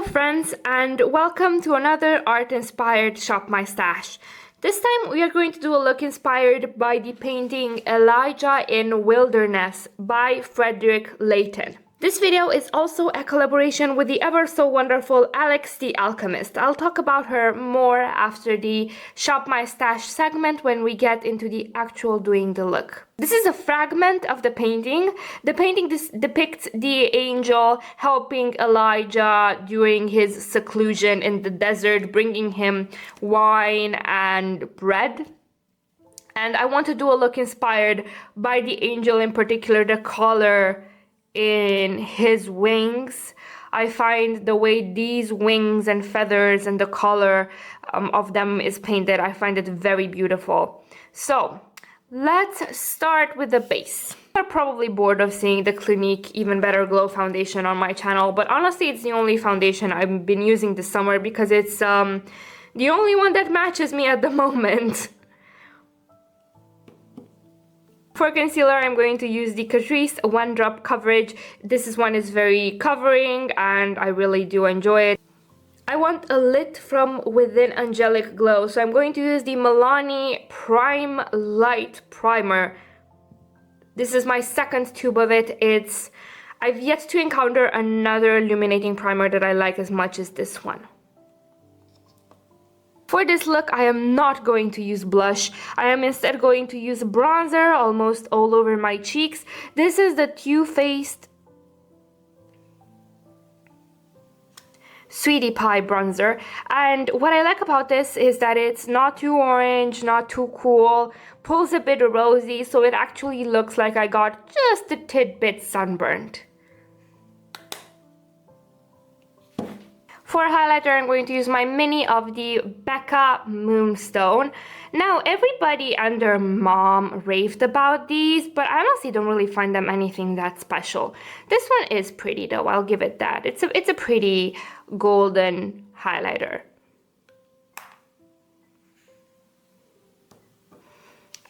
friends, and welcome to another art-inspired Shop My Stash. This time we are going to do a look inspired by the painting Elijah in Wilderness by Frederic Leighton. This video is also a collaboration with the ever so wonderful Alex the Alchemist. I'll talk about her more after the Shop My Stash segment when we get into the actual doing the look. This is a fragment of the painting. The painting depicts the angel helping Elijah during his seclusion in the desert, bringing him wine and bread. And I want to do a look inspired by the angel, in particular the color in his wings. I find the way these wings and feathers and the color of them is painted, I find it very beautiful. So let's start with the base. You're probably bored of seeing the Clinique Even Better Glow foundation on my channel, but honestly it's the only foundation I've been using this summer because it's the only one that matches me at the moment. For concealer, I'm going to use the Catrice One Drop Coverage. This one is very covering and I really do enjoy it. I want a lit from within angelic glow, so I'm going to use the Milani Prime Light primer. This is my second tube of it. I've yet to encounter another illuminating primer that I like as much as this one. For this look, I am not going to use blush. I am instead going to use bronzer almost all over my cheeks. This is the Too Faced Sweetie Pie bronzer. And what I like about this is that it's not too orange, not too cool, pulls a bit rosy, so it actually looks like I got just a tidbit sunburned. For highlighter, I'm going to use my mini of the Becca Moonstone. Now, everybody and their mom raved about these, but I honestly don't really find them anything that special. This one is pretty though, I'll give it that. It's a pretty golden highlighter.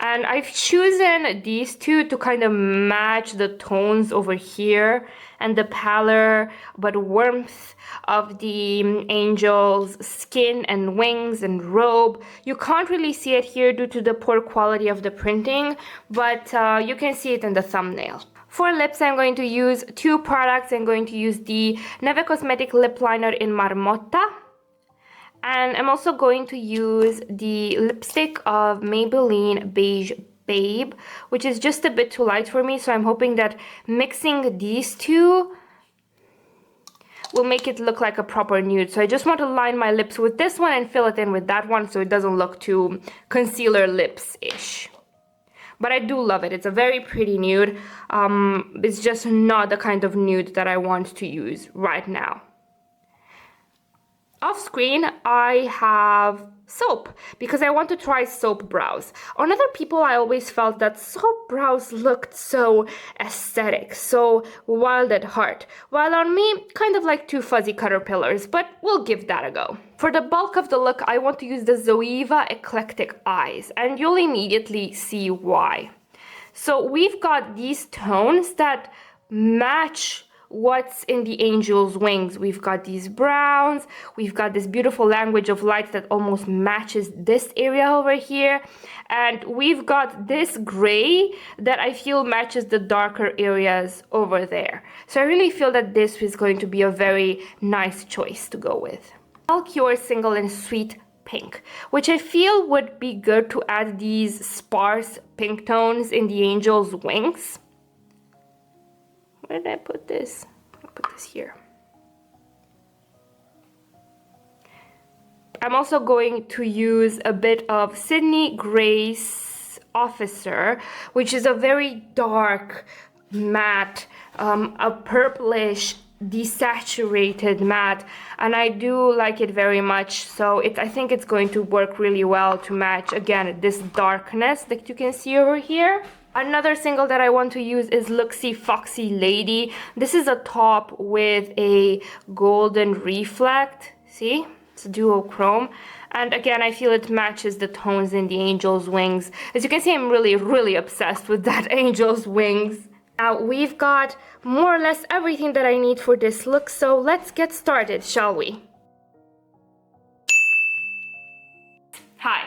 And I've chosen these two to kind of match the tones over here and the pallor but warmth of the angel's skin and wings and robe. You can't really see it here due to the poor quality of the printing, but you can see it in the thumbnail. For lips, I'm going to use two products. I'm going to use the Neve Cosmetics Lip Liner in Marmotta. And I'm also going to use the lipstick of Maybelline Beige Bage, which is just a bit too light for me, so I'm hoping that mixing these two will make it look like a proper nude. So I just want to line my lips with this one and fill it in with that one so it doesn't look too concealer lips-ish. But I do love it. It's a very pretty nude. It's just not the kind of nude that I want to use right now. Off screen, I have soap because I want to try soap brows. On other people, I always felt that soap brows looked so aesthetic, so wild at heart, while on me, kind of like two fuzzy caterpillars, but we'll give that a go. For the bulk of the look, I want to use the Zoeva Eclectic Eyes, and you'll immediately see why. So we've got these tones that match what's in the angel's wings. We've got these browns, we've got this beautiful language of light that almost matches this area over here, and we've got this gray that I feel matches the darker areas over there. So I really feel that this is going to be a very nice choice to go with. Melkior Single in Sweet Pink, which I feel would be good to add these sparse pink tones in the angel's wings. Where did I put this? I'll put this here. I'm also going to use a bit of Sydney Grace Officer, which is a very dark matte, a purplish desaturated matte, and I do like it very much. So I think it's going to work really well to match, again, this darkness that you can see over here. Another single that I want to use is Looxi Foxy Lady. This is a top with a golden reflect. See? It's a duochrome. And again, I feel it matches the tones in the angel's wings. As you can see, I'm really, really obsessed with that angel's wings. Now we've got more or less everything that I need for this look, so let's get started, shall we? Hi,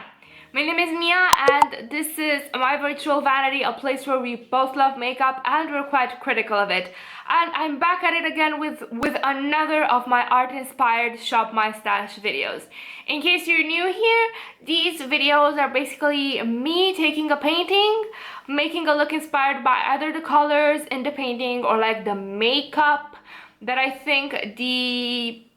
my name is Mia and this is my virtual vanity, a place where we both love makeup and we're quite critical of it. And I'm back at it again with another of my art-inspired Shop My Stash videos. In case you're new here, these videos are basically me taking a painting, making a look inspired by either the colors in the painting or like the makeup that I think the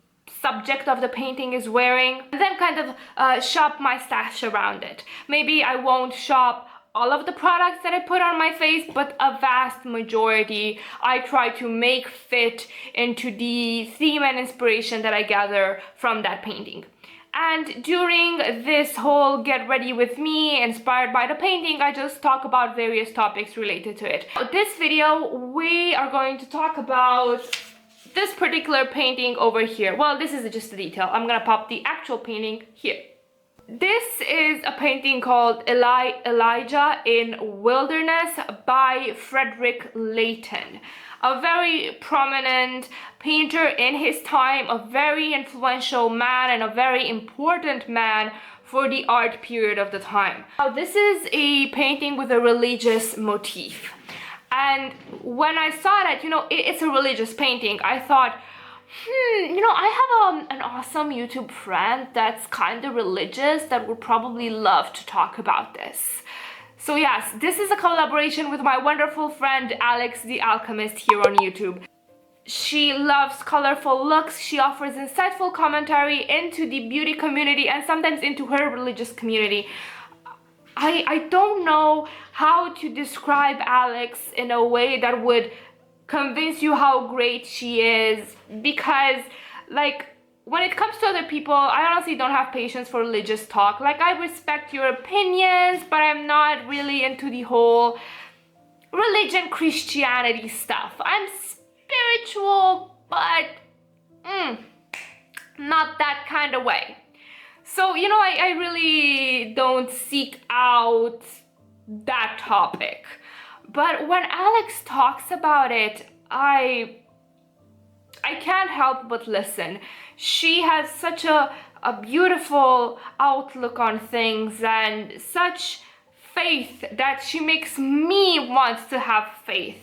subject of the painting is wearing, and then kind of shop my stash around it. Maybe I won't shop all of the products that I put on my face, but a vast majority I try to make fit into the theme and inspiration that I gather from that painting. And during this whole get ready with me inspired by the painting, I just talk about various topics related to it. This video we are going to talk about this particular painting over here. Well, this is just a detail. I'm gonna pop the actual painting here. This is a painting called Elijah in Wilderness by Frederic Leighton, a very prominent painter in his time, a very influential man and a very important man for the art period of the time. Now, this is a painting with a religious motif. And when I saw that, you know, it's a religious painting, I thought, you know, I have an awesome YouTube friend that's kind of religious that would probably love to talk about this. So yes, this is a collaboration with my wonderful friend Alex the Alchemist here on YouTube. She loves colorful looks, she offers insightful commentary into the beauty community and sometimes into her religious community. I don't know how to describe Alex in a way that would convince you how great she is, because like when it comes to other people, I honestly don't have patience for religious talk. Like, I respect your opinions, but I'm not really into the whole religion Christianity stuff. I'm spiritual, but not that kind of way. So, you know, I really don't seek out that topic. But when Alex talks about it, I can't help but listen. She has such a beautiful outlook on things and such faith that she makes me want to have faith.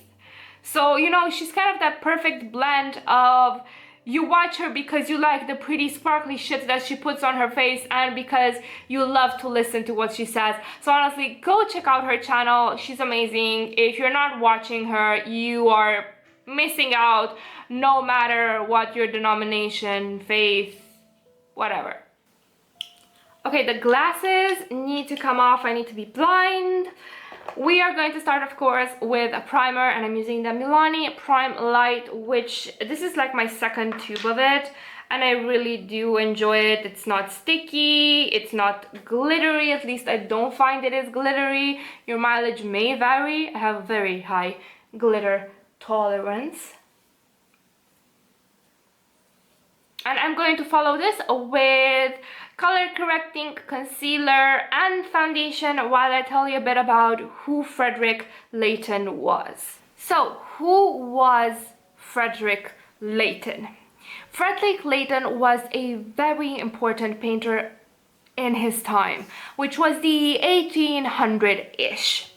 So, you know, she's kind of that perfect blend of you watch her because you like the pretty sparkly shit that she puts on her face and because you love to listen to what she says. So honestly, go check out her channel. She's amazing. If you're not watching her, you are missing out, no matter what your denomination, faith, whatever. Okay, the glasses need to come off. I need to be blind. We are going to start, of course, with a primer, and I'm using the Milani Prime Light, which this is like my second tube of it, and I really do enjoy it. It's not sticky, it's not glittery, at least I don't find it is glittery. Your mileage may vary. I have a very high glitter tolerance. And I'm going to follow this with color correcting concealer and foundation while I tell you a bit about who Frederic Leighton was. So, who was Frederic Leighton? Frederic Leighton was a very important painter in his time, which was the 1800-ish.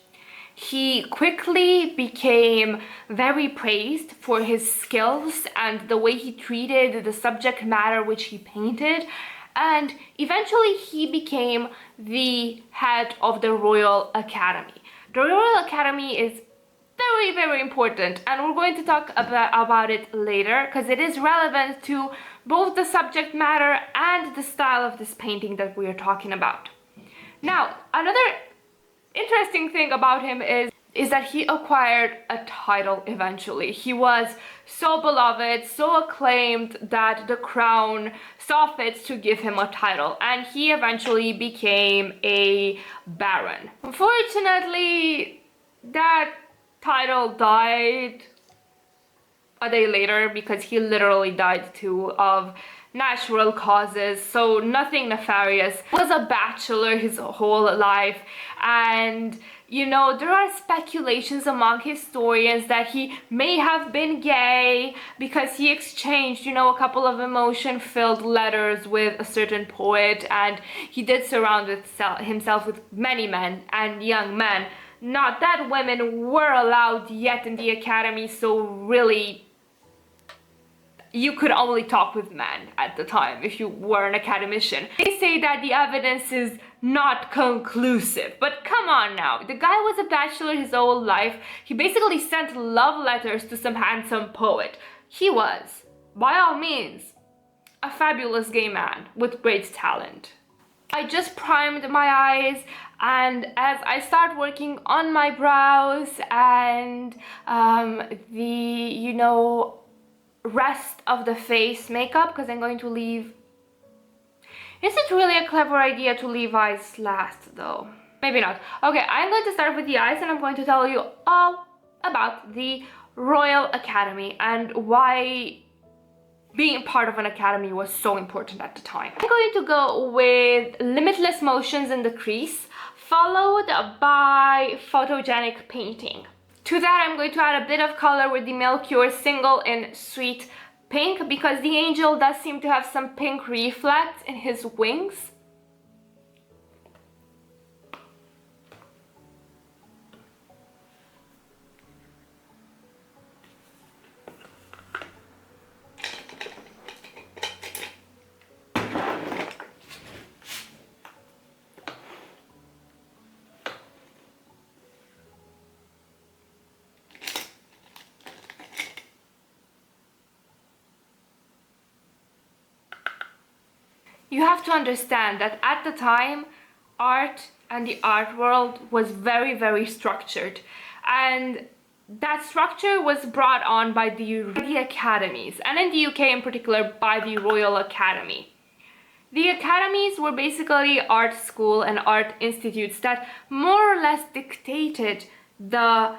He quickly became very praised for his skills and the way he treated the subject matter which he painted, and eventually he became the head of the Royal Academy. The Royal Academy is very, very important, and we're going to talk about it later because it is relevant to both the subject matter and the style of this painting that we are talking about. Now, another interesting thing about him is that he acquired a title eventually. He was so beloved, so acclaimed that the crown saw fit to give him a title, and he eventually became a baron. Unfortunately, that title died a day later because he literally died too of natural causes, so nothing nefarious. He was a bachelor his whole life, and you know, there are speculations among historians that he may have been gay because he exchanged, you know, a couple of emotion-filled letters with a certain poet, and he did surround himself with many men and young men. Not that women were allowed yet in the academy, so really you could only talk with men at the time if you were an academician. They say that the evidence is not conclusive, but come on now. The guy was a bachelor his whole life. He basically sent love letters to some handsome poet. He was, by all means, a fabulous gay man with great talent. I just primed my eyes, and as I start working on my brows and you know, rest of the face makeup, because I'm going to leave. Is it really a clever idea to leave eyes last though? Maybe not. Okay, I'm going to start with the eyes, and I'm going to tell you all about the Royal Academy and why being part of an academy was so important at the time. I'm going to go with limitless motions in the crease, followed by photogenic painting. To that, I'm going to add a bit of color with the Melkior single in Sweet Pink, because the angel does seem to have some pink reflex in his wings. You have to understand that at the time, art and the art world was very, very structured. And that structure was brought on by the academies, and in the UK in particular by the Royal Academy. The academies were basically art school and art institutes that more or less dictated the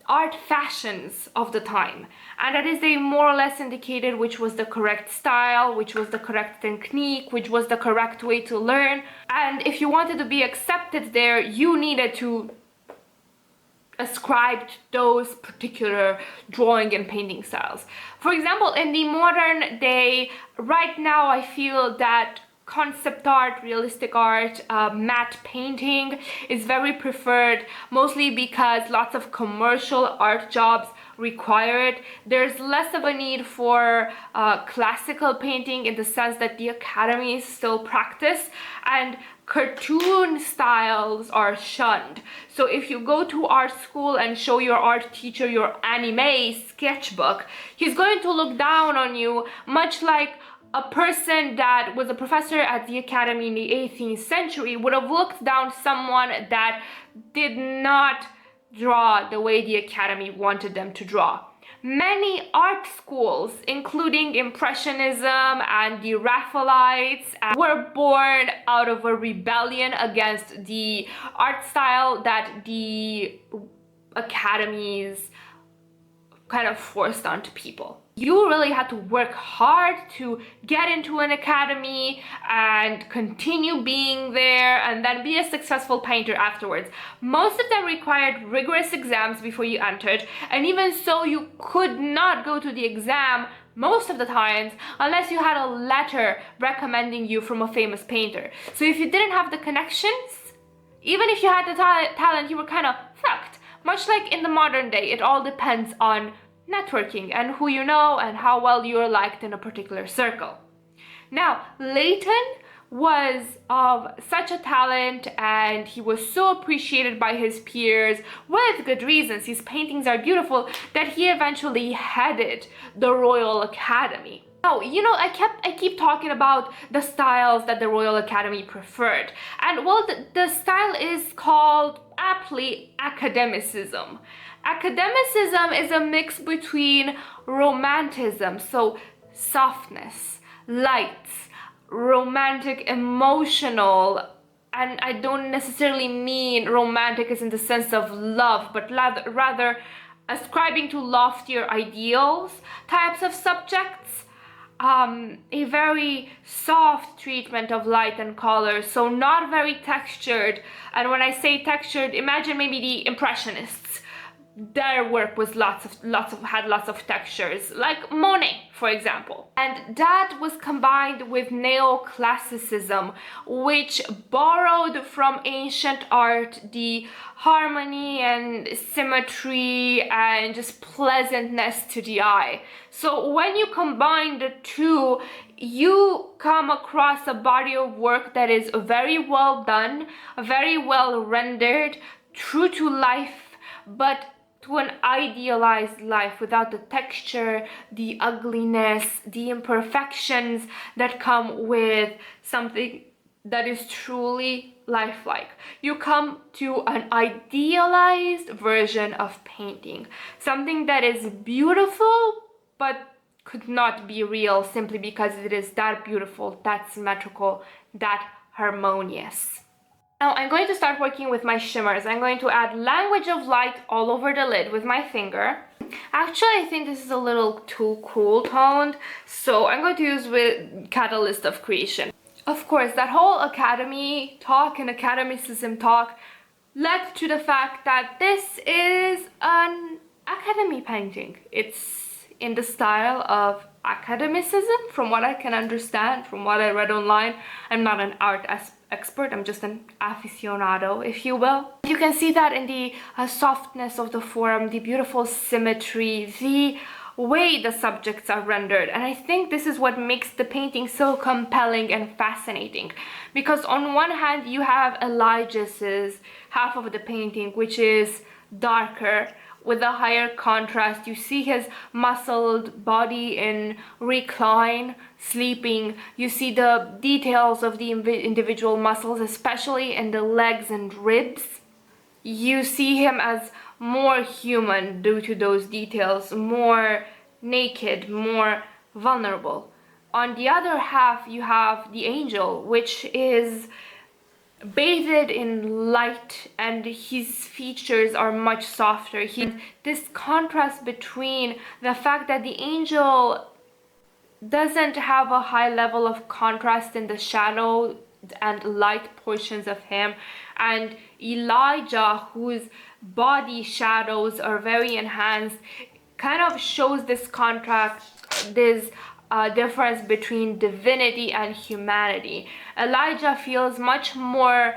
art fashions of the time, and that is, they more or less indicated which was the correct style, which was the correct technique, which was the correct way to learn. And if you wanted to be accepted there, you needed to ascribe to those particular drawing and painting styles. For example, in the modern day, right now I feel that concept art, realistic art, matte painting is very preferred, mostly because lots of commercial art jobs require it. There's less of a need for classical painting in the sense that the academies still practice, and cartoon styles are shunned. So if you go to art school and show your art teacher your anime sketchbook, he's going to look down on you, much like a person that was a professor at the academy in the 18th century would have looked down someone that did not draw the way the academy wanted them to draw. Many art schools, including Impressionism and the Raphaelites, were born out of a rebellion against the art style that the academies kind of forced onto people. You really had to work hard to get into an academy and continue being there and then be a successful painter afterwards. Most of them required rigorous exams before you entered, and even so, you could not go to the exam most of the times unless you had a letter recommending you from a famous painter. So if you didn't have the connections, even if you had the talent, you were kind of fucked. Much like in the modern day, it all depends on networking and who you know and how well you're liked in a particular circle. Now, Leighton was of such a talent, and he was so appreciated by his peers with good reasons. His paintings are beautiful, that he eventually headed the Royal Academy. Now, you know, I keep talking about the styles that the Royal Academy preferred, and well, the style is called aptly academicism. Academicism is a mix between romanticism, so softness, lights, romantic, emotional, and I don't necessarily mean romantic as in the sense of love, but rather ascribing to loftier ideals types of subjects. A very soft treatment of light and color, so not very textured. And when I say textured, imagine maybe the Impressionists. Their work was had lots of textures, like Monet, for example. And that was combined with neoclassicism, which borrowed from ancient art the harmony and symmetry and just pleasantness to the eye. So when you combine the two, you come across a body of work that is very well done, very well rendered, true to life, but to an idealized life without the texture, the ugliness, the imperfections that come with something that is truly lifelike. You come to an idealized version of painting, something that is beautiful but could not be real simply because it is that beautiful, that symmetrical, that harmonious. Now I'm going to start working with my shimmers. I'm going to add Language of Light all over the lid with my finger. Actually, I think this is a little too cool toned, so I'm going to use with Catalyst of Creation. Of course, that whole academy talk and academicism talk led to the fact that this is an academy painting. It's in the style of academicism, from what I can understand, from what I read online. I'm not an art expert, I'm just an aficionado, if you will. You can see that in the softness of the form, the beautiful symmetry, the way the subjects are rendered. And I think this is what makes the painting so compelling and fascinating, because on one hand you have Elijah's half of the painting, which is darker with a higher contrast. You see his muscled body in recline, sleeping. You see the details of the individual muscles, especially in the legs and ribs. You see him as more human due to those details, more naked, more vulnerable. On the other half, you have the angel, which is bathed in light, and his features are much softer. This contrast between the fact that the angel doesn't have a high level of contrast in the shadow and light portions of him, and Elijah, whose body shadows are very enhanced, kind of shows this contrast, this difference between divinity and humanity. Elijah feels much more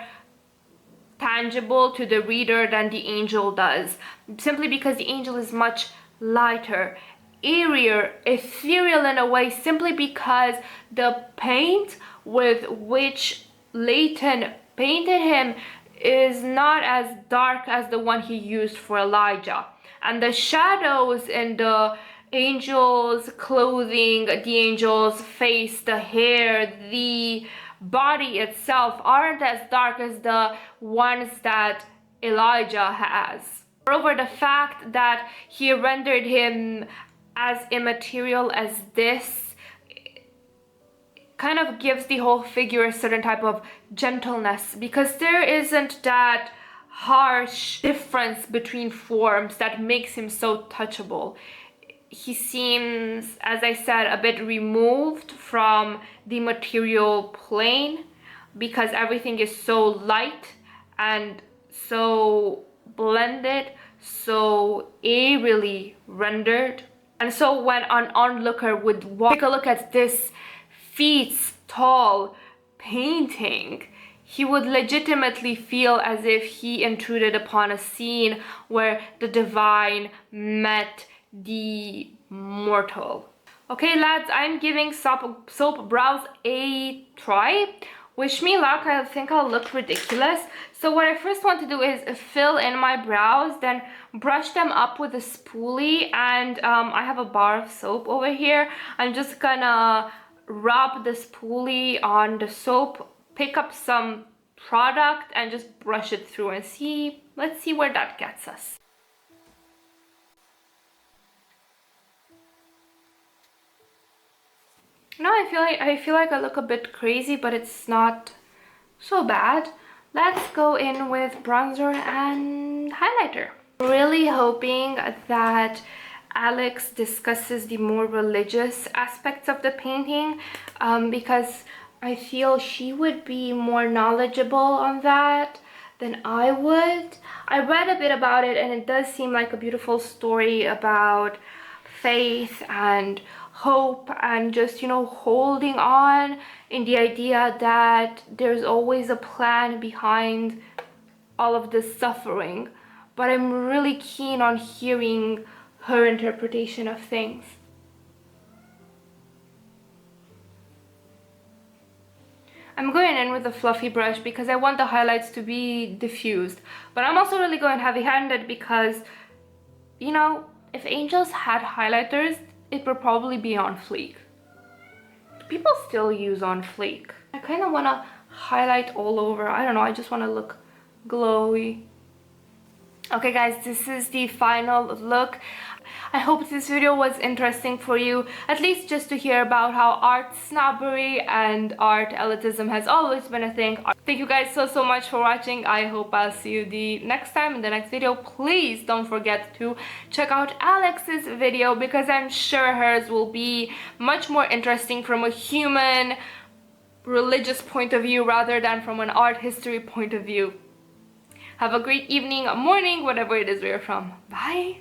tangible to the reader than the angel does, simply because the angel is much lighter, airier, ethereal in a way, simply because the paint with which Leighton painted him is not as dark as the one he used for Elijah. And the shadows in the angel's clothing, the angel's face, the hair, the body itself aren't as dark as the ones that Elijah has. Moreover, the fact that he rendered him as immaterial as this kind of gives the whole figure a certain type of gentleness, because there isn't that harsh difference between forms that makes him so touchable. He seems, as I said, a bit removed from the material plane because everything is so light and so blended, so aerially rendered. And so when an onlooker would take a look at this feet tall painting, he would legitimately feel as if he intruded upon a scene where the divine met the mortal. Okay lads, I'm giving soap brows a try. Wish me luck. I think I'll look ridiculous. So what I first want to do is fill in my brows, then brush them up with a spoolie, and I have a bar of soap over here. I'm just gonna rub the spoolie on the soap, pick up some product and just brush it through and see. Let's see where that gets us. Now I feel like I look a bit crazy, but it's not so bad. Let's go in with bronzer and highlighter. really hoping that Alex discusses the more religious aspects of the painting, because I feel she would be more knowledgeable on that than I would. I read a bit about it, and it does seem like a beautiful story about faith and hope and just, you know, holding on in the idea that there's always a plan behind all of this suffering. But I'm really keen on hearing her interpretation of things. I'm going in with a fluffy brush because I want the highlights to be diffused. But I'm also really going heavy-handed because, you know, if Angels had highlighters, it would probably be on fleek. People still use on fleek. I kind of want to highlight all over. I don't know, I just want to look glowy. Okay guys, this is the final look. I hope this video was interesting for you, at least just to hear about how art snobbery and art elitism has always been a thing. Thank you guys so much for watching. I hope I'll see you the next time in the next video. Please don't forget to check out Alex's video because I'm sure hers will be much more interesting from a human, religious point of view rather than from an art history point of view. Have a great evening, morning, whatever it is where you're from. Bye!